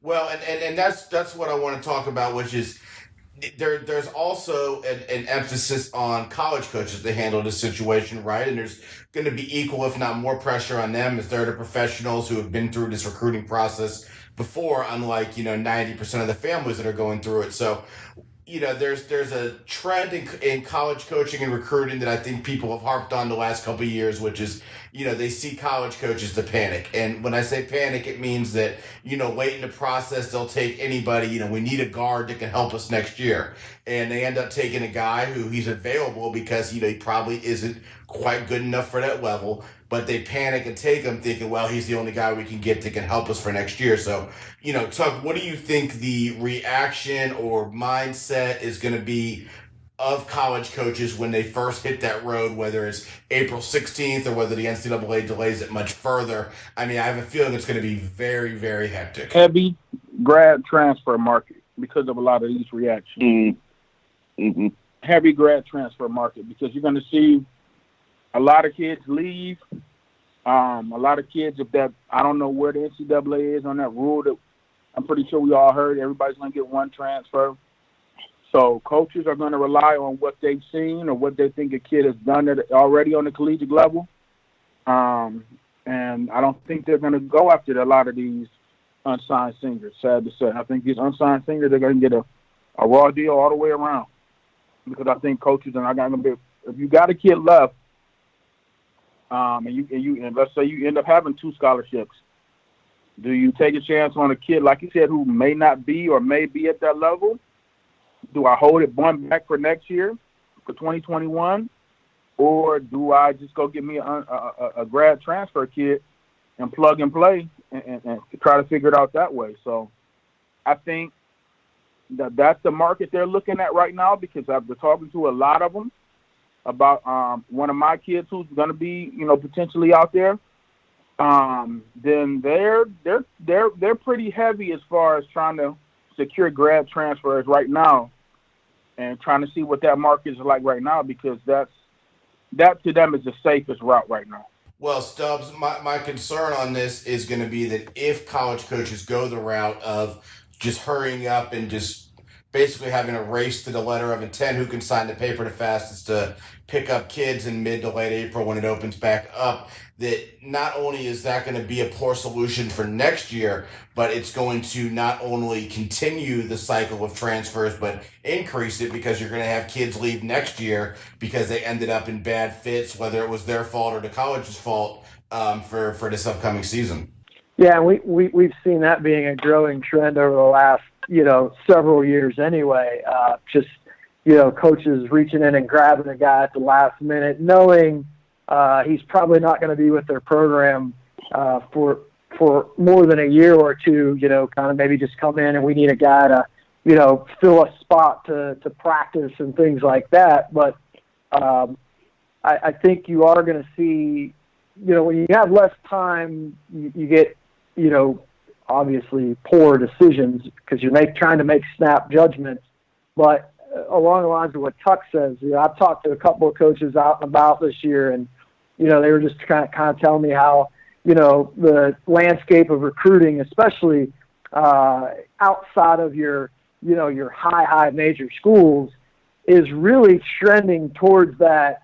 Well, and that's what I want to talk about, which is there's also an emphasis on college coaches to handle this situation, right? And there's going to be equal, if not more, pressure on them as they're the professionals who have been through this recruiting process before, unlike 90% of the families that are going through it. So there's a trend in college coaching and recruiting that I think people have harped on the last couple of years, which is, they see college coaches to panic. And when I say panic, it means that, late in the process, they'll take anybody, we need a guard that can help us next year. And they end up taking a guy who he's available because, he probably isn't quite good enough for that level, but they panic and take him thinking, well, he's the only guy we can get that can help us for next year. So, Tuck, what do you think the reaction or mindset is going to be of college coaches when they first hit that road, whether it's April 16th or whether the NCAA delays it much further? I mean, I have a feeling it's going to be very, very hectic. Heavy grad transfer market because of a lot of these reactions. Mm-hmm. Heavy grad transfer market because you're going to see a lot of kids leave. A lot of kids, I don't know where the NCAA is on that rule that I'm pretty sure we all heard everybody's going to get 1 transfer. So coaches are going to rely on what they've seen or what they think a kid has done already on the collegiate level. And I don't think they're going to go after a lot of these unsigned singers, sad to say. I think these unsigned singers are going to get a raw deal all the way around because I think coaches are not going to be – if you got a kid left, and let's say you end up having 2 scholarships, do you take a chance on a kid, like you said, who may not be or may be at that level? Do I hold it one back for next year, for 2021? Or do I just go get me a grad transfer kid and plug and play and try to figure it out that way? So I think That's the market they're looking at right now, because I've been talking to a lot of them about one of my kids who's going to be, potentially out there. Then they're pretty heavy as far as trying to secure grad transfers right now, and trying to see what that market is like right now, because that to them is the safest route right now. Well, Stubbs, my concern on this is going to be that if college coaches go the route of just hurrying up and just basically having a race to the letter of intent, who can sign the paper the fastest to pick up kids in mid to late April when it opens back up, that not only is that going to be a poor solution for next year, but it's going to not only continue the cycle of transfers, but increase it, because you're going to have kids leave next year because they ended up in bad fits, whether it was their fault or the college's fault, for this upcoming season. Yeah, we've seen that being a growing trend over the last, several years anyway. Coaches reaching in and grabbing a guy at the last minute, knowing he's probably not going to be with their program for more than a year or two, kind of maybe just come in and we need a guy to, fill a spot to practice and things like that. But I think you are going to see, when you have less time, you get, obviously poor decisions because you're trying to make snap judgments. But along the lines of what Tuck says, I've talked to a couple of coaches out and about this year, and they were just kind of telling me how the landscape of recruiting, especially outside of your high major schools, is really trending towards that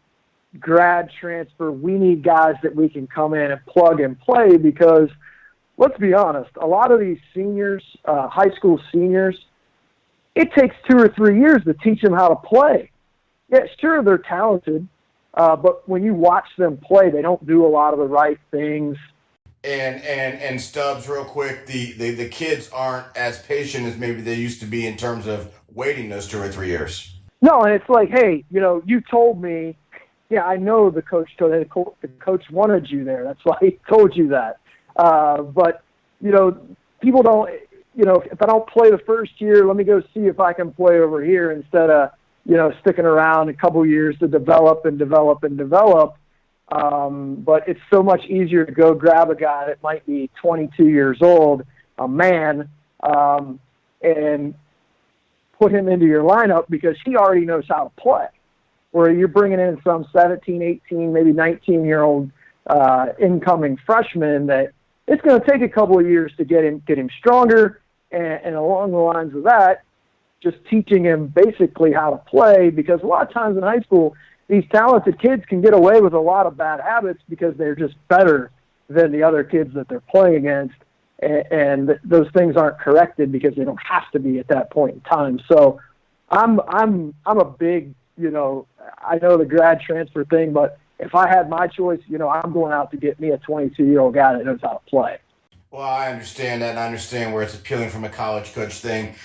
grad transfer. We need guys that we can come in and plug and play, because let's be honest, a lot of these seniors, high school seniors, it takes 2 or 3 years to teach them how to play. Yeah, sure, they're talented, but when you watch them play, they don't do a lot of the right things. And Stubbs, real quick, the kids aren't as patient as maybe they used to be in terms of waiting those 2 or 3 years. No, and it's like, hey, you told me. Yeah, I know the coach told you. The coach wanted you there. That's why he told you that. But people don't. If I don't play the first year, let me go see if I can play over here instead of sticking around a couple years to develop and develop and develop. But it's so much easier to go grab a guy that might be 22 years old, a man, and put him into your lineup because he already knows how to play. Where you're bringing in some 17, 18, maybe 19-year-old incoming freshman that it's going to take a couple of years to get him stronger, and along the lines of that, just teaching him basically how to play, because a lot of times in high school, these talented kids can get away with a lot of bad habits because they're just better than the other kids that they're playing against, and those things aren't corrected because they don't have to be at that point in time. So I'm a big, I know the grad transfer thing, but if I had my choice, I'm going out to get me a 22-year-old guy that knows how to play. Well, I understand that, and I understand where it's appealing from a college coach thing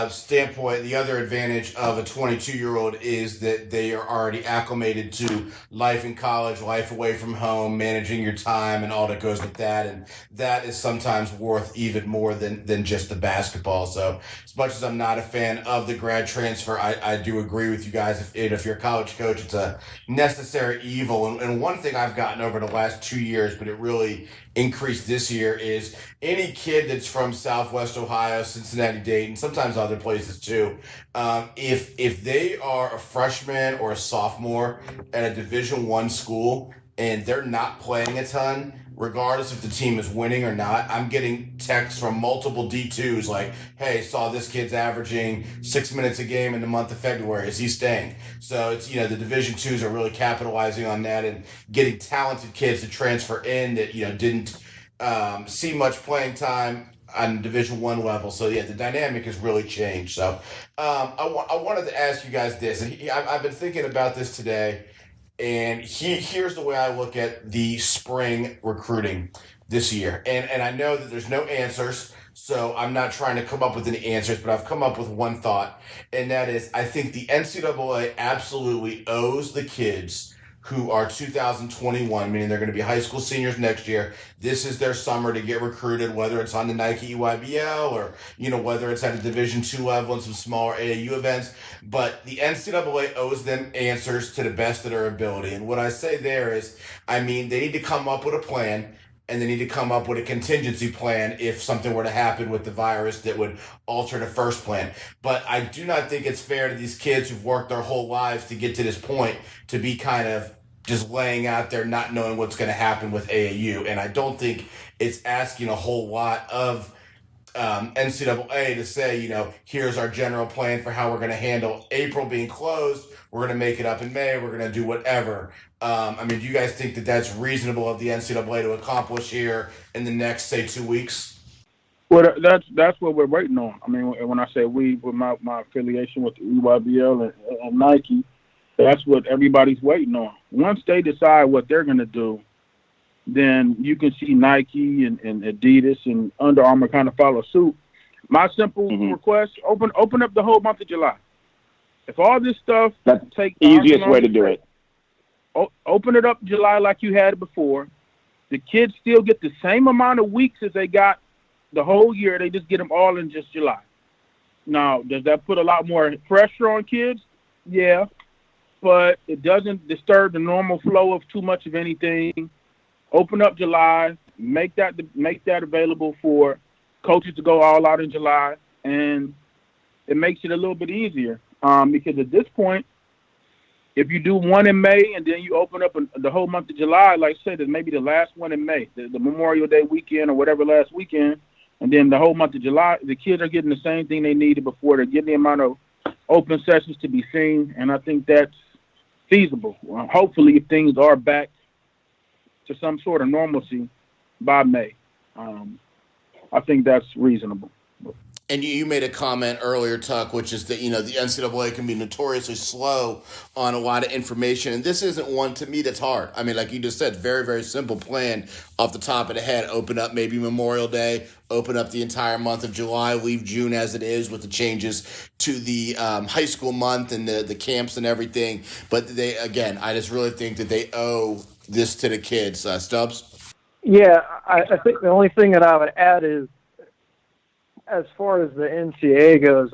standpoint. The other advantage of a 22-year-old is that they are already acclimated to life in college, life away from home, managing your time, and all that goes with that. And that is sometimes worth even more than just the basketball. So as much as I'm not a fan of the grad transfer, I do agree with you guys. If you're a college coach, it's a necessary evil. And one thing I've gotten over the last 2 years, but it really increased this year, is any kid that's from Southwest Ohio, Cincinnati, Dayton, sometimes other places too, if they are a freshman or a sophomore at a Division I school and they're not playing a ton, regardless if the team is winning or not, I'm getting texts from multiple D2s like, hey, saw this kid's averaging 6 minutes a game in the month of February. Is he staying? So it's, the Division IIs are really capitalizing on that and getting talented kids to transfer in that, didn't see much playing time on Division I level. So yeah, the dynamic has really changed. So I wanted to ask you guys this, and I've been thinking about this today. And here's the way I look at the spring recruiting this year. And I know that there's no answers, so I'm not trying to come up with any answers, but I've come up with one thought, and that is I think the NCAA absolutely owes the kids who are 2021, meaning they're going to be high school seniors next year. This is their summer to get recruited, whether it's on the Nike EYBL or, whether it's at a Division II level and some smaller AAU events. But the NCAA owes them answers to the best of their ability. And what I say there is, they need to come up with a plan, and they need to come up with a contingency plan if something were to happen with the virus that would alter the first plan. But I do not think it's fair to these kids who've worked their whole lives to get to this point to be kind of just laying out there not knowing what's going to happen with AAU. And I don't think it's asking a whole lot of NCAA to say, here's our general plan for how we're going to handle April being closed. We're going to make it up in May. We're going to do whatever. Do you guys think that that's reasonable of the NCAA to accomplish here in the next, say, 2 weeks? Well, that's what we're waiting on. When I say we, with my affiliation with the EYBL and Nike, that's what everybody's waiting on. Once they decide what they're going to do, then you can see Nike and Adidas and Under Armour kind of follow suit. My simple request, open up the whole month of July. If all this stuff takes the easiest way to do it. Open it up July like you had it before. The kids still get the same amount of weeks as they got the whole year. They just get them all in just July. Now, does that put a lot more pressure on kids? Yeah, but it doesn't disturb the normal flow of too much of anything. Open up July, make that available for coaches to go all out in July, and it makes it a little bit easier. Because at this point, if you do one in May and then you open up the whole month of July, like I said, maybe the last one in May, the Memorial Day weekend or whatever last weekend, and then the whole month of July, the kids are getting the same thing they needed before. They're getting the amount of open sessions to be seen, and I think that's feasible. Hopefully, if things are back to some sort of normalcy by May, I think that's reasonable. And you made a comment earlier, Tuck, which is that, the NCAA can be notoriously slow on a lot of information. And this isn't one, to me, that's hard. Like you just said, very, very simple plan off the top of the head. Open up maybe Memorial Day, open up the entire month of July, leave June as it is with the changes to the high school month and the camps and everything. But I just really think that they owe this to the kids. Stubbs? Yeah, I think the only thing that I would add is, as far as the NCAA goes,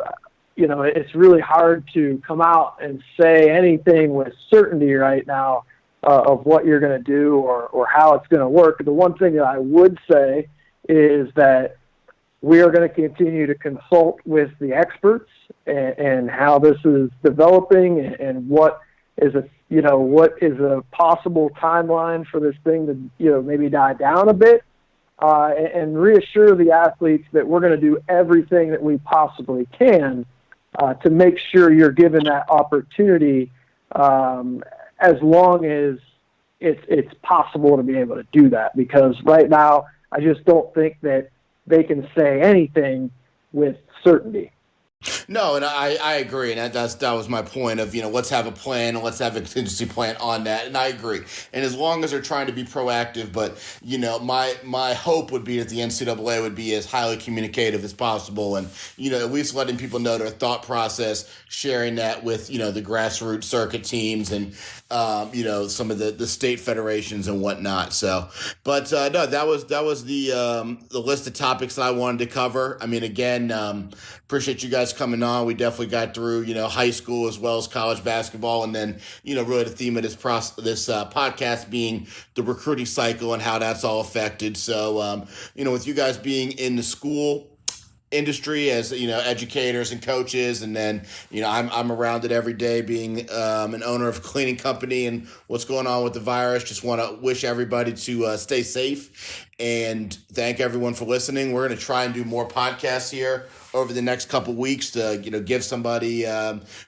it's really hard to come out and say anything with certainty right now of what you're going to do or how it's going to work. The one thing that I would say is that we are going to continue to consult with the experts and how this is developing and what is a possible timeline for this thing to maybe die down a bit. And reassure the athletes that we're going to do everything that we possibly can to make sure you're given that opportunity as long as it's possible to be able to do that. Because right now, I just don't think that they can say anything with certainty. No, and I agree, and that was my point of, let's have a plan and let's have a contingency plan on that, and I agree. And as long as they're trying to be proactive, but, my hope would be that the NCAA would be as highly communicative as possible and, at least letting people know their thought process, sharing that with, the grassroots circuit teams and, some of the state federations and whatnot. So, but no, that was the list of topics that I wanted to cover. Appreciate you guys coming on. We definitely got through, high school as well as college basketball. And then, really the theme of this podcast being the recruiting cycle and how that's all affected. So, with you guys being in the school industry as, educators and coaches. And then, I'm around it every day being an owner of a cleaning company and what's going on with the virus. Just want to wish everybody to stay safe and thank everyone for listening. We're going to try and do more podcasts here over the next couple weeks to, give somebody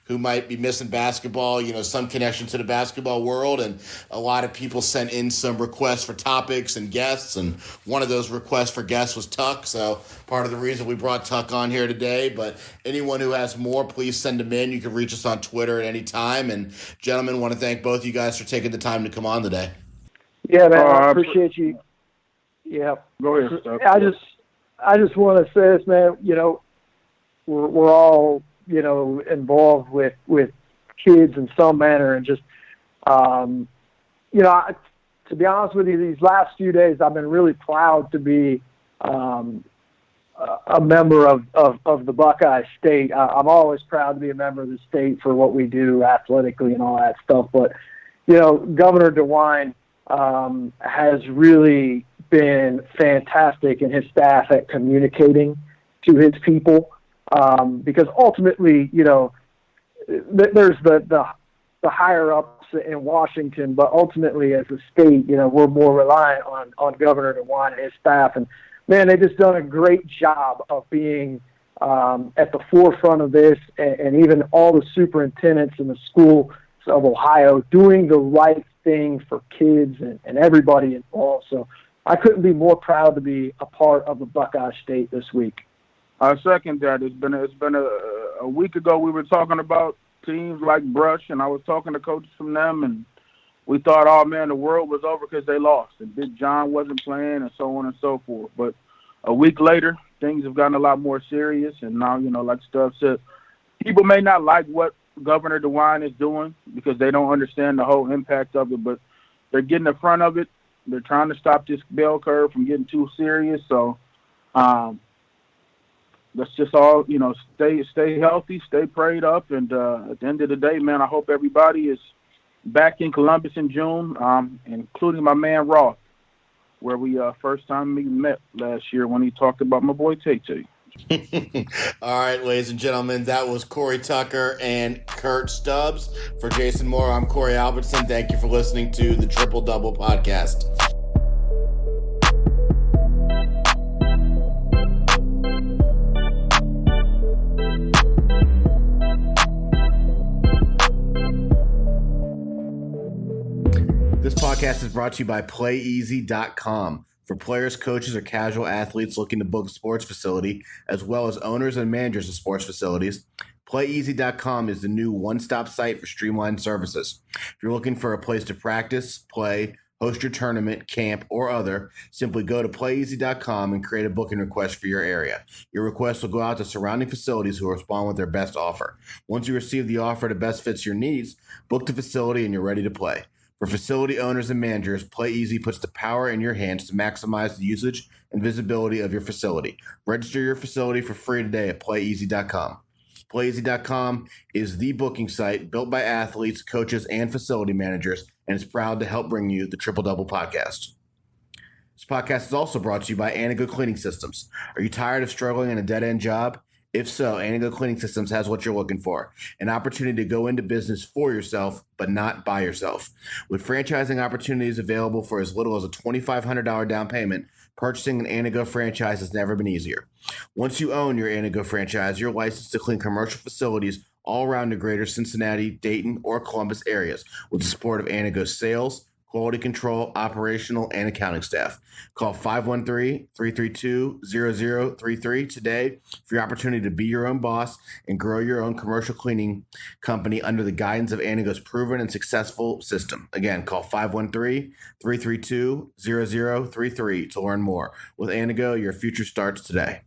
who might be missing basketball, some connection to the basketball world. And a lot of people sent in some requests for topics and guests. And one of those requests for guests was Tuck. So part of the reason we brought Tuck on here today. But anyone who has more, please send them in. You can reach us on Twitter at any time. And gentlemen, want to thank both you guys for taking the time to come on today. Yeah, man, I appreciate you. Yeah. Go ahead, Stubbs. I just want to say this, man, we're all, involved with kids in some manner and just, To be honest with you, these last few days, I've been really proud to be a member of the Buckeye State. I'm always proud to be a member of the state for what we do athletically and all that stuff. But, Governor DeWine has really been fantastic in his staff at communicating to his people, because ultimately, there's the higher ups in Washington, but ultimately as a state, we're more reliant on Governor DeWine and his staff. And man, they've just done a great job of being at the forefront of this, and even all the superintendents in the schools of Ohio doing the right thing for kids and everybody involved. So I couldn't be more proud to be a part of the Buckeye State this week. I second that. It's been a week ago we were talking about teams like Brush, and I was talking to coaches from them, and we thought, oh man, the world was over because they lost, and Big John wasn't playing, and so on and so forth. But a week later, things have gotten a lot more serious, and now, like Stubbs said, people may not like what Governor DeWine is doing because they don't understand the whole impact of it, but they're getting in front of it. They're trying to stop this bell curve from getting too serious. So let's just all, stay healthy, stay prayed up, and at the end of the day, man, I hope everybody is back in Columbus in June, including my man Roth, where we first time we met last year when he talked about my boy Tay-Tay. All right, ladies and gentlemen, that was Corey Tucker and Kurt Stubbs. For Jason Moore, I'm Corey Albertson. Thank you for listening to the Triple Double Podcast. This podcast is brought to you by PlayEasy.com. For players, coaches, or casual athletes looking to book a sports facility, as well as owners and managers of sports facilities, PlayEasy.com is the new one-stop site for streamlined services. If you're looking for a place to practice, play, host your tournament, camp, or other, simply go to PlayEasy.com and create a booking request for your area. Your request will go out to surrounding facilities who will respond with their best offer. Once you receive the offer that best fits your needs, book the facility and you're ready to play. For facility owners and managers, PlayEasy puts the power in your hands to maximize the usage and visibility of your facility. Register your facility for free today at PlayEasy.com. PlayEasy.com is the booking site built by athletes, coaches, and facility managers, and is proud to help bring you the Triple Double Podcast. This podcast is also brought to you by Anago Cleaning Systems. Are you tired of struggling in a dead-end job? If so, Anago Cleaning Systems has what you're looking for, an opportunity to go into business for yourself, but not by yourself. With franchising opportunities available for as little as a $2,500 down payment, purchasing an Anago franchise has never been easier. Once you own your Anago franchise, you're licensed to clean commercial facilities all around the greater Cincinnati, Dayton, or Columbus areas with the support of Anago's sales, quality control, operational, and accounting staff. Call 513-332-0033 today for your opportunity to be your own boss and grow your own commercial cleaning company under the guidance of Anago's proven and successful system. Again, call 513-332-0033 to learn more. With Anago, your future starts today.